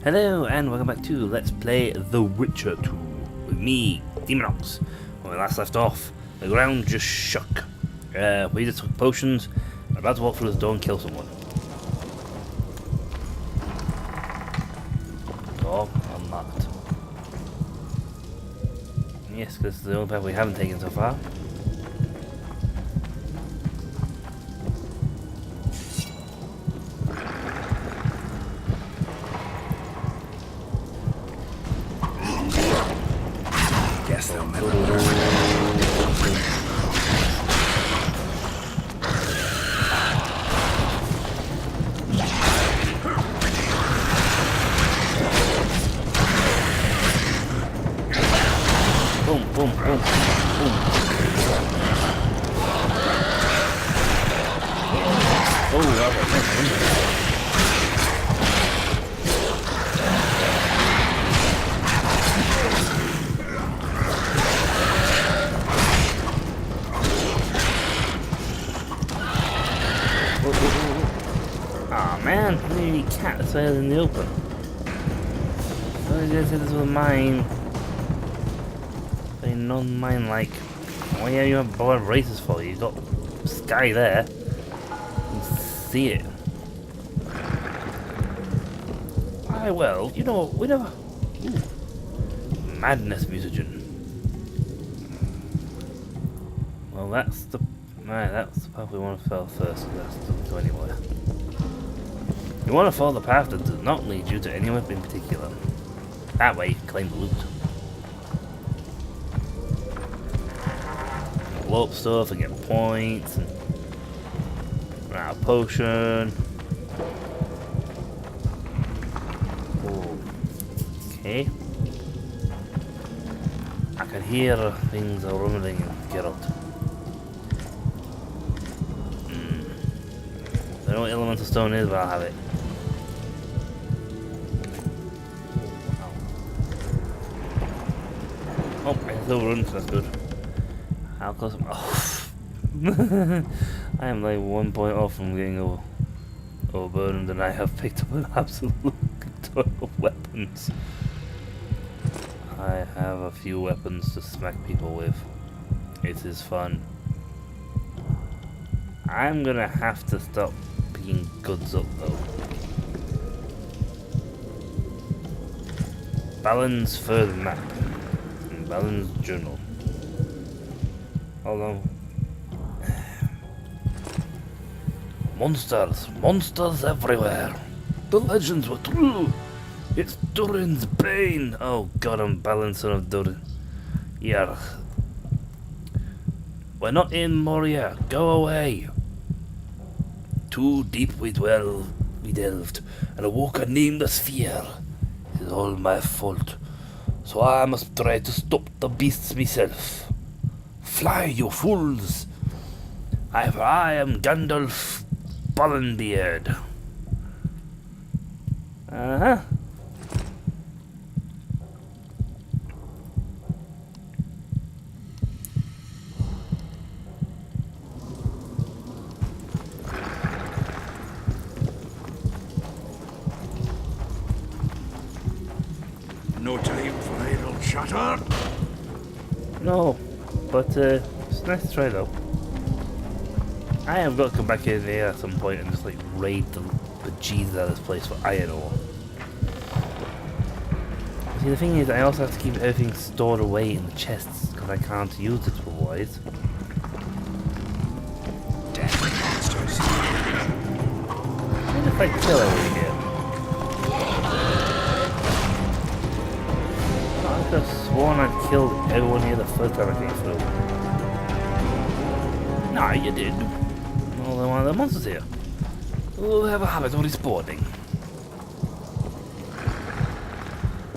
Hello and welcome back to Let's Play The Witcher 2 with me, Demonox. When we last left off, the ground just shook. We just took potions. We're about to walk through this door and kill someone. Door unlocked. Yes, because it's the only path we haven't taken so far. Guess they'll never Boom, boom, boom, boom. Oh, okay. Aw, man, I didn't even cat this way in the open. I was gonna say this was mine. Very non-mine like. Why are you have board races for? You've got sky there. You can see it. Aye, well, you know, we never. Ooh. Madness musician. Well, that's the. Right, that's the path we want to follow first, because that doesn't go anywhere. You want to follow the path that does not lead you to anywhere in particular. That way you can claim the loot. Blow up stuff and get points and run out of potion. Okay. I can hear things are rumbling in Geralt. I don't know what elemental stone is, but I'll have it. Oh, I can still run, so that's good. How close am I? Oh. I am like 1 point off from getting overburdened, and I have picked up an absolute ton of weapons. I have a few weapons to smack people with. It is fun. I'm gonna have to stop picking goods up though. Balance further map. And balance journal. Hold on. Monsters everywhere. The legends were true. It's Durin's bane. Oh god, I'm balancing of Durin. Yeah. We're not in Moria. Go away. Too deep we delved, and awoke a nameless fear. It is all my fault, so I must try to stop the beasts myself. Fly, you fools! I am Gandalf Ballenbeard. Uh-huh. no time for idle chatter. No, but it's nice to try though. I have got to come back in here at some point and just like raid the bejesus out of this place for iron ore. See, the thing is, I also have to keep everything stored away in the chests because I can't use it otherwise. Damn monsters. I just like kill everything here. I could have sworn I'd killed everyone here the first time I came through. Nah, you did. Well, there are the monsters here. We'll have a habit of respawning.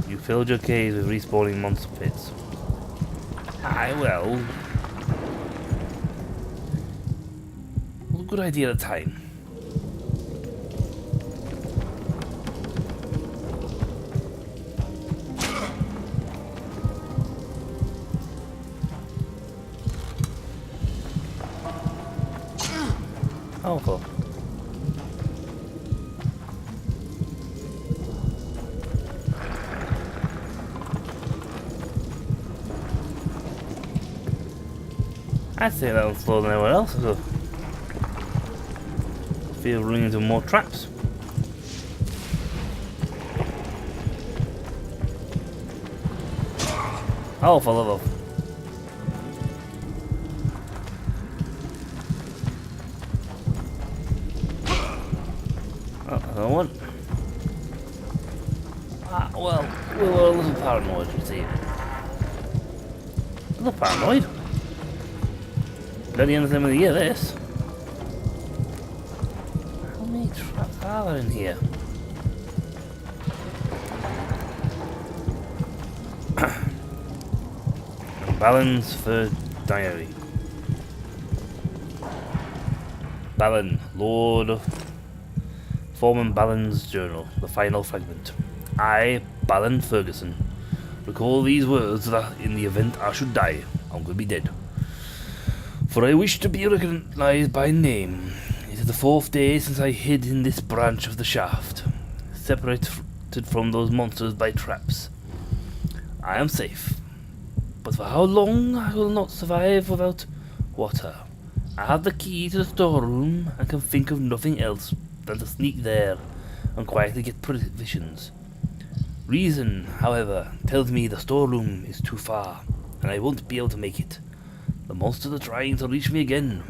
You filled your caves with respawning monster pits. Aye, well. A good idea at a time. Oh, cool. I'd say that'll slow than anywhere else. So feel running into more traps. Oh, for love of. Oh, another one. Ah, well, we were a little paranoid, you see. A little paranoid? Bloody end of the year, this. How many traps are there in here? Balance for diary. Balin, Lord of Foreman Balin's journal, the final fragment. I, Balin Ferguson, recall these words that in the event I should die, I'm going to be dead. For I wish to be recognised by name. It is the 4th day since I hid in this branch of the shaft, separated from those monsters by traps. I am safe. But for how long I will not survive without water. I have the key to the storeroom and can think of nothing else than to sneak there and quietly get provisions. Reason, however, tells me the storeroom is too far and I won't be able to make it. The monsters are trying to reach me again,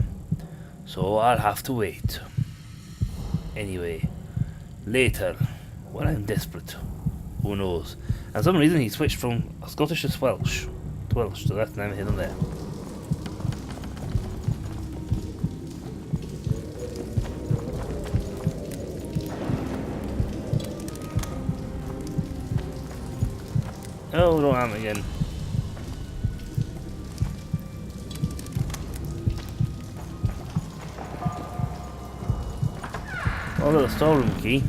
so I'll have to wait. Anyway, later, when I'm desperate, who knows? And for some reason he switched from Scottish to Welsh. So that's neither here nor there. Oh, don't harm again. Oh, look, the storeroom key.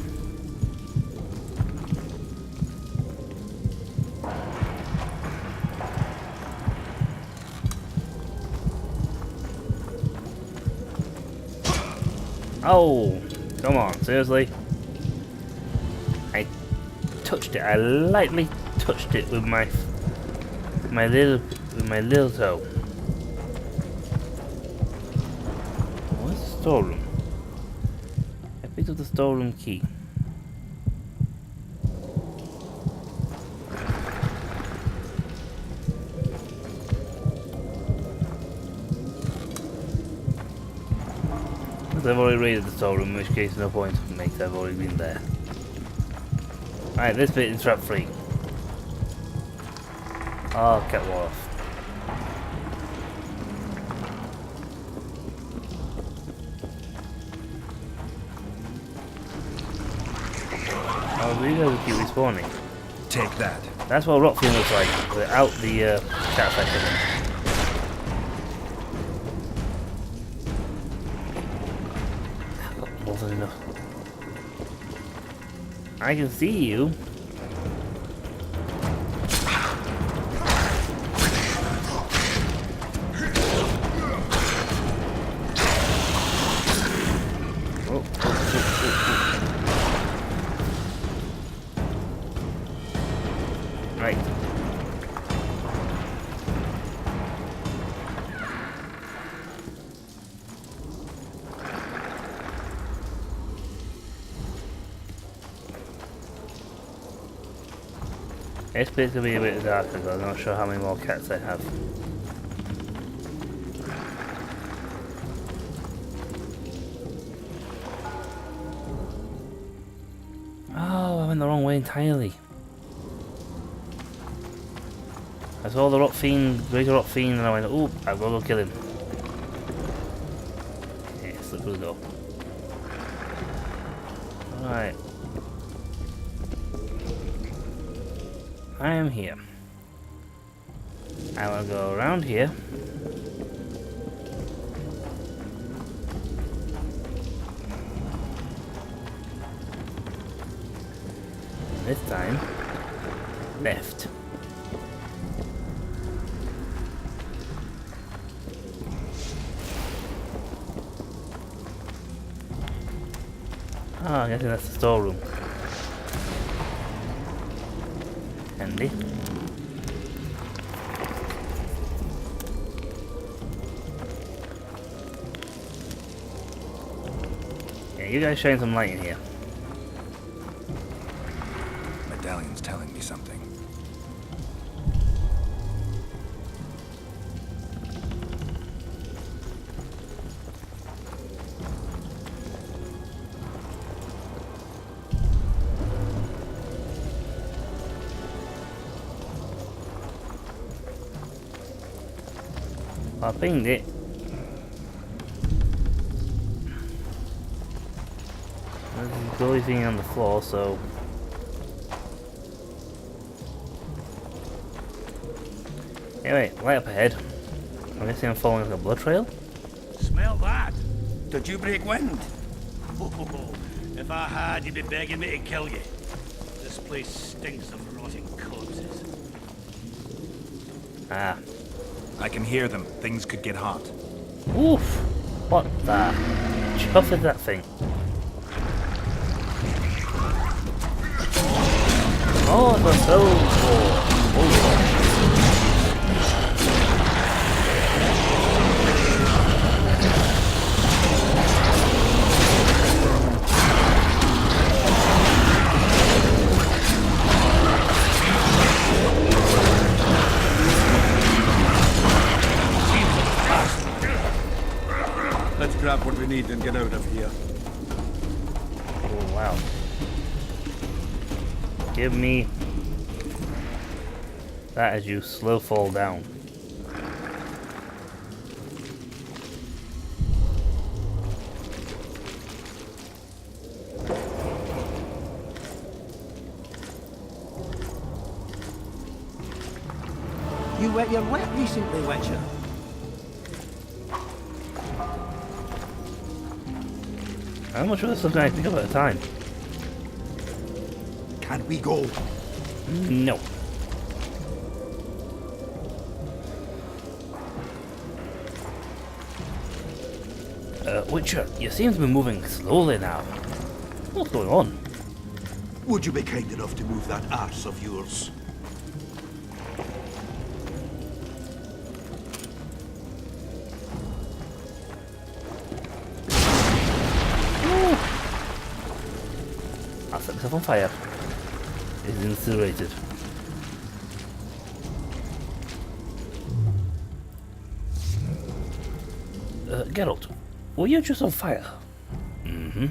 Oh, come on, seriously? I touched it. I lightly touched it with my little toe. What's the storeroom? I picked up the storeroom key. I've already raided the storeroom, in which case no point to make, I've already been there. Right, this bit is trap free. Oh, cat off. Oh, these guys keep respawning. Take that. That's what Rockfield looks like, without the cat effect in it. More than enough. I can see you. Right. This bit's gonna be a bit darker because I'm not sure how many more cats I have. Oh, I went the wrong way entirely. I saw the rock fiend, greater rock fiend, and I went, oh, I've got to go kill him. Yes, look, we'll go. Alright. I am here. I will go around here. This time, left. Oh, I'm guessing that's the storeroom. Handy. you guys shine some light in here. Medallion's telling me something. I pinged it. There's the only thing on the floor, so... Anyway, right up ahead. I'm guessing I'm following like a blood trail. Smell that? Did you break wind? Oh, if I had, you'd be begging me to kill you. This place stinks of rotting corpses. Ah. I can hear them. Things could get hot. Oof! What the chuff is that thing? Oh, it's a soul. Let's grab what we need and get out of here. Oh, wow. Give me that as you slow fall down. You wet your wet recently, Witcher. How much of this stuff can I pick up at a time? Can we go? No. Witcher, you seem to be moving slowly now. What's going on? Would you be kind enough to move that arse of yours? I'll set myself on fire. It's incinerated. Geralt, were you just on fire? Mm-hmm.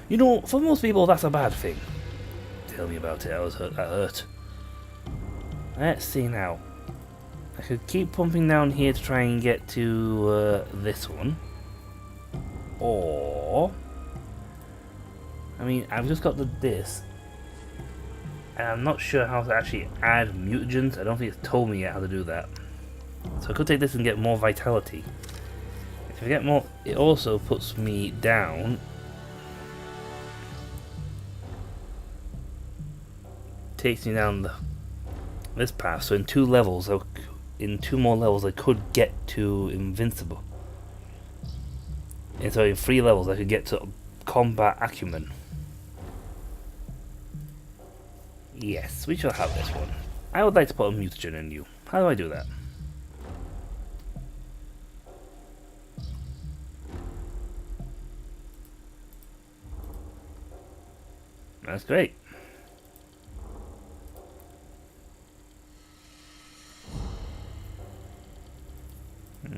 You know, for most people that's a bad thing. Tell me about it, I was hurt, that hurt. Let's see now. I could keep pumping down here to try and get to this one. Or... I mean, I've just got this. And I'm not sure how to actually add mutagens. I don't think it's told me yet how to do that. So I could take this and get more vitality. If I get more, it also puts me down. Takes me down this path. So in 2 levels, in 2 more levels, I could get to invincible. And so in 3 levels, I could get to combat acumen. Yes, we shall have this one. I would like to put a mutagen in you. How do I do that? That's great.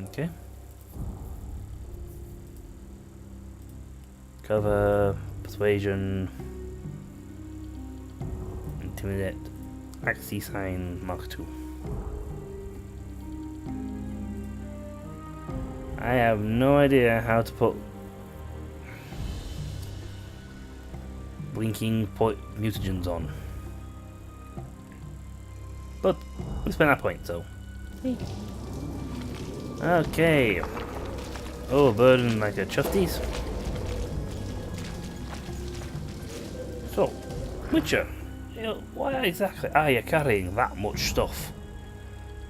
Okay. Cover, persuasion, intimidate, Axis sign, Mark 2. I have no idea how to put blinking mutagens on. But we spent our point, so. Okay. Oh, burden like a chufties. So, Witcher, why exactly are you carrying that much stuff?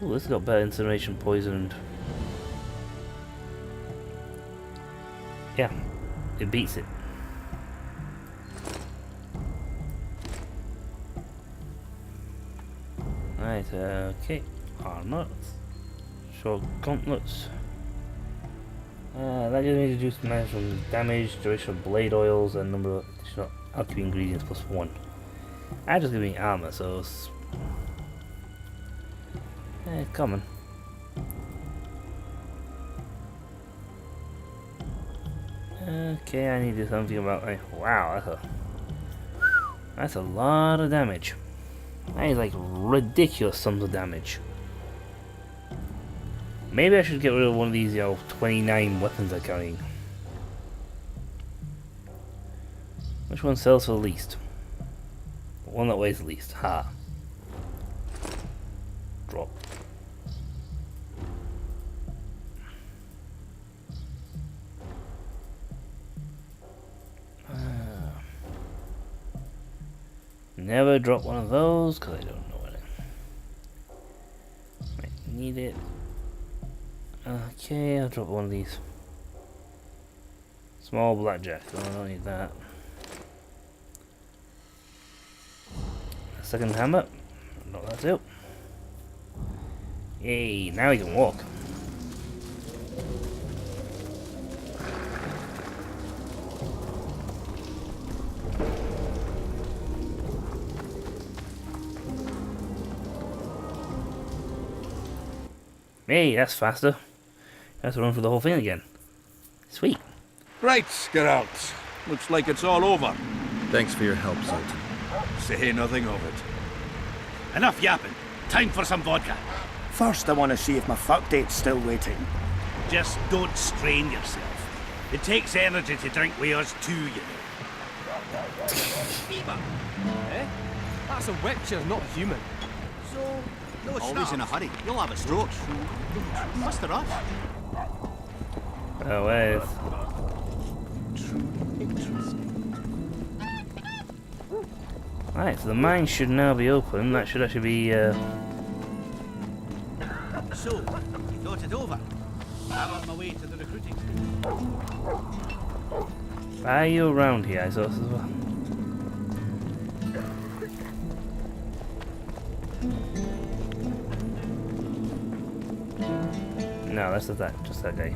Oh, this has got better incineration, poison, and... yeah, it beats it. Right, okay. Armor. Short gauntlets. That gives me reduced maximum damage, duration of blade oils, and number of additional alchemy ingredients +1. That just gives me armor, so it's common. Okay, I need to do something about. Wow, that's a lot of damage. That is like ridiculous sums of damage. Maybe I should get rid of one of these, 29 weapons I'm carrying. Which one sells for the least? The one that weighs the least. Ha. Drop. Never drop one of those because I don't know it. Might need it. Okay, I'll drop one of these. Small blackjack. Oh, I don't need that. A second hammer. Knock that out. Yay, now we can walk. Hey, that's faster. That's to run for the whole thing again. Sweet. Right, Geralt. Looks like it's all over. Thanks for your help, Sultan. Say nothing of it. Enough yapping. Time for some vodka. First, I want to see if my fuck date's still waiting. Just don't strain yourself. It takes energy to drink with us too, you know. Fever? Eh? That's a witcher, not human. So, no Always in a hurry. You'll have a stroke. What's the rush? Oh, wait. Right, so the mine should now be open. That should actually be, So, you thought it over? I'm on my way to the recruiting station. Are you around here? I saw this as well. No, that's just that guy.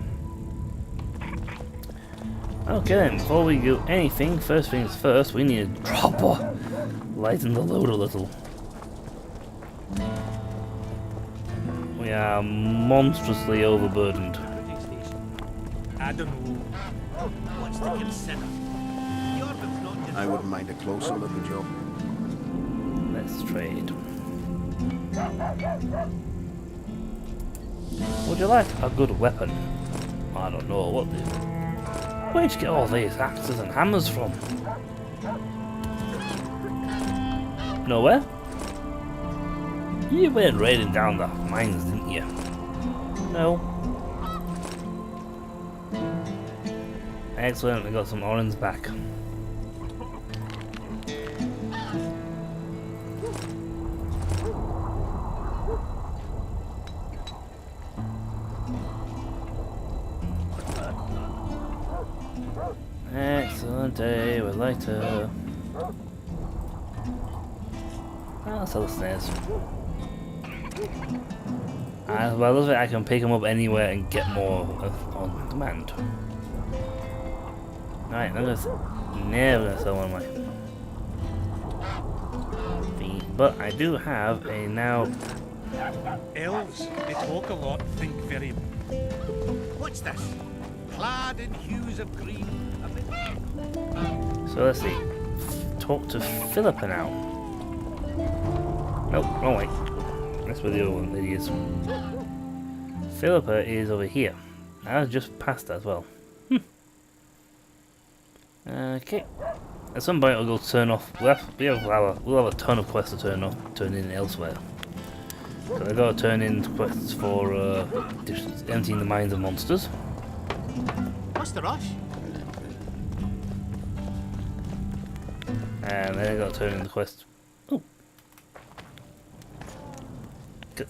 Okay then, before we do anything, first things first, we need a dropper. Lighten the load a little. We are monstrously overburdened. I don't know. What's to consider? Jordan's not just... I wouldn't mind a closer look at Joe. Let's trade. Would you like a good weapon? I don't know what the... Where'd you get all these axes and hammers from? Nowhere? You went raiding down the mines, didn't you? No. Excellent, we got some orange back. Excellent day with lighter. I'll sell the snares. As well as it, I can pick them up anywhere and get more on demand. Alright, I'm never gonna sell one of my feet, but I do have a now. Elves, they talk a lot, think very... What's this? Clad in hues of green. So let's see. Talk to Philippa now. Nope, wrong way. That's where the other one lady is. Philippa is over here. I was just past that as well. Okay. At some point I'll go turn off. We'll have a ton of quests to turn in elsewhere. So I've got to turn in quests for emptying the mines of monsters. What's the rush? And then I got to turn in the quest. Oh. Good.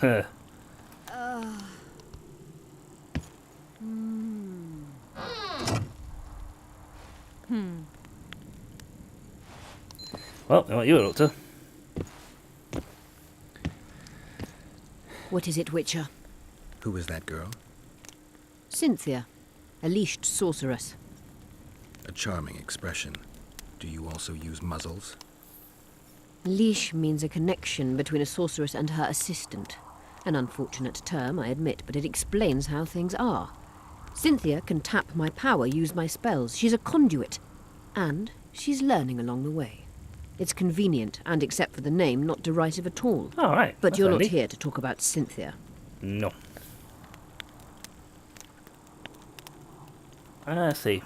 Huh. Well, what you were up to? What is it, Witcher? Who is that girl? Cynthia, a leashed sorceress. A charming expression. Do you also use muzzles? Leash means a connection between a sorceress and her assistant. An unfortunate term, I admit, but it explains how things are. Cynthia can tap my power, use my spells. She's a conduit. And she's learning along the way. It's convenient, and except for the name, not derisive at all. All right. But that's you're handy. not here to talk about Cynthia. No. I see.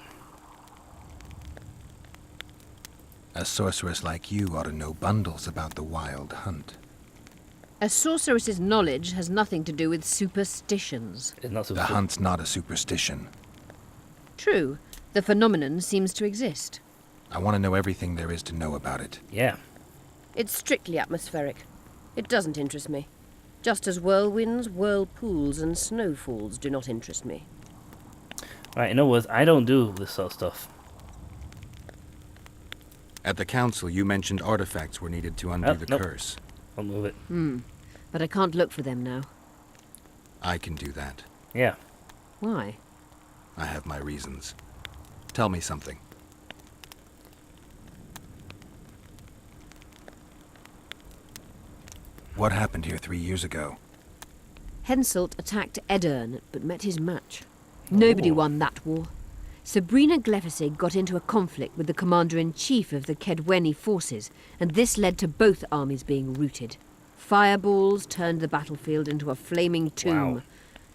A sorceress like you ought to know bundles about the wild hunt. A sorceress's knowledge has nothing to do with superstitions. It's not so The hunt's not a superstition. True, the phenomenon seems to exist. I want to know everything there is to know about it. Yeah. It's strictly atmospheric. It doesn't interest me. Just as whirlwinds, whirlpools, and snowfalls do not interest me. Right, in other words, I don't do this sort of stuff. At the council, you mentioned artifacts were needed to undo the nope. curse. I'll move it. But I can't look for them now. I can do that. Yeah. Why? I have my reasons. Tell me something. What happened here 3 years ago? Henselt attacked Edirne, but met his match. Nobody won that war. Sabrina Glefisig got into a conflict with the commander-in-chief of the Kedweni forces, and this led to both armies being routed. Fireballs turned the battlefield into a flaming tomb. Wow.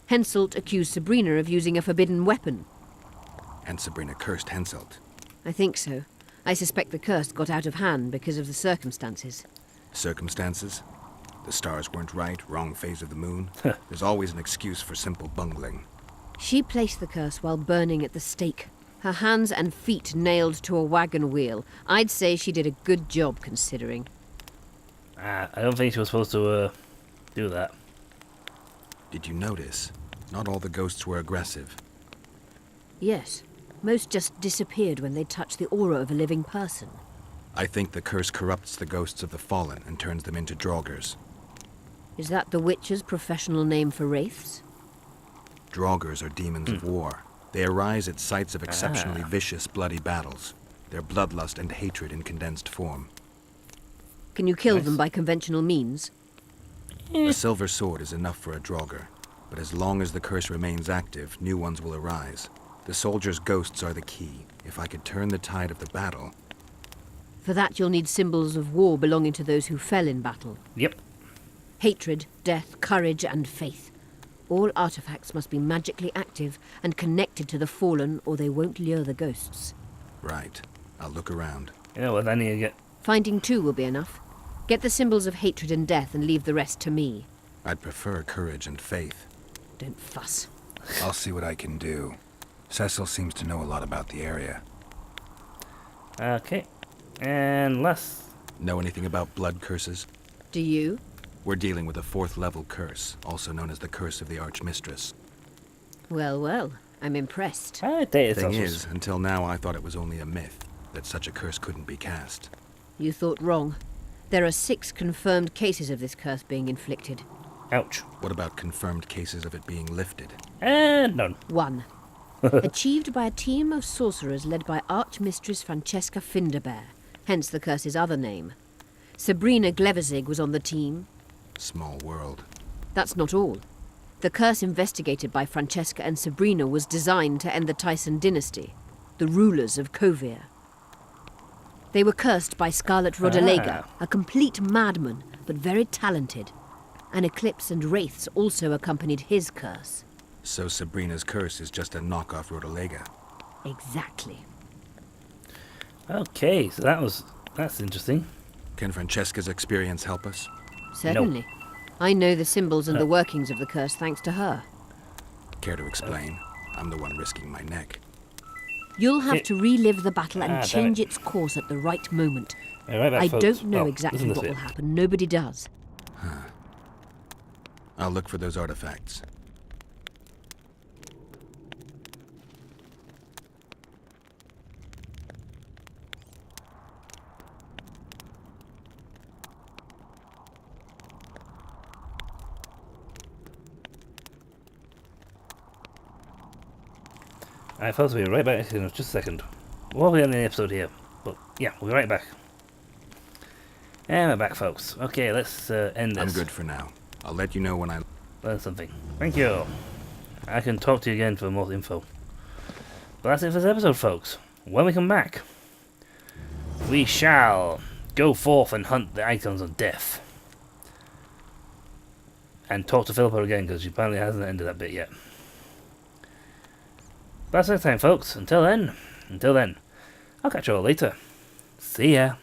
Henselt accused Sabrina of using a forbidden weapon. And Sabrina cursed Henselt. I think so. I suspect the curse got out of hand because of the circumstances. Circumstances? The stars weren't right, wrong phase of the moon. There's always an excuse for simple bungling. She placed the curse while burning at the stake. Her hands and feet nailed to a wagon wheel. I'd say she did a good job, considering. I don't think she was supposed to do that. Did you notice? Not all the ghosts were aggressive. Yes. Most just disappeared when they touched the aura of a living person. I think the curse corrupts the ghosts of the fallen and turns them into draugrs. Is that the Witcher's professional name for wraiths? Draugrs are demons of war. They arise at sites of exceptionally vicious, bloody battles. Their bloodlust and hatred in condensed form. Can you kill them by conventional means? A silver sword is enough for a draugr, but as long as the curse remains active, new ones will arise. The soldiers' ghosts are the key. If I could turn the tide of the battle... For that you'll need symbols of war belonging to those who fell in battle. Yep. Hatred, death, courage, and faith. All artifacts must be magically active and connected to the fallen, or they won't lure the ghosts. Right. I'll look around. You know what? I need to get. Finding two will be enough. Get the symbols of hatred and death and leave the rest to me. I'd prefer courage and faith. Don't fuss. I'll see what I can do. Cecil seems to know a lot about the area. Okay. And less. Know anything about blood curses? Do you? We're dealing with a 4th level curse, also known as the Curse of the Archmistress. Well, well. I'm impressed. I dated Thing some is, until now I thought it was only a myth, that such a curse couldn't be cast. You thought wrong. There are 6 confirmed cases of this curse being inflicted. Ouch. What about confirmed cases of it being lifted? And none. 1. Achieved by a team of sorcerers led by Archmistress Francesca Finderbear, hence the curse's other name. Sabrina Glevizig was on the team. Small world. That's not all. The curse investigated by Francesca and Sabrina was designed to end the Tyson dynasty, the rulers of Kovir. They were cursed by Scarlet Rodalega, a complete madman, but very talented. An eclipse and wraiths also accompanied his curse. So Sabrina's curse is just a knockoff Rodalega. Exactly. Okay, so that's interesting. Can Francesca's experience help us? Certainly. I know the symbols and the workings of the curse thanks to her. Care to explain? I'm the one risking my neck. You'll have to relive the battle and damn change it. its course at the right moment. Yeah, right back, I folks. don't know Oh, exactly listen to what this will bit. happen. Nobody does. I'll look for those artifacts. Alright, folks, we'll be right back in just a second. We'll be ending the episode here, but yeah, we'll be right back. And we're back, folks. Okay, let's end this. I'm good for now. I'll let you know when I Learn something. Thank you. I can talk to you again for more info. But that's it for this episode, folks. When we come back, we shall go forth and hunt the icons of death. And talk to Philippa again, because she apparently hasn't ended that bit yet. But that's next time, folks. Until then, I'll catch you all later. See ya.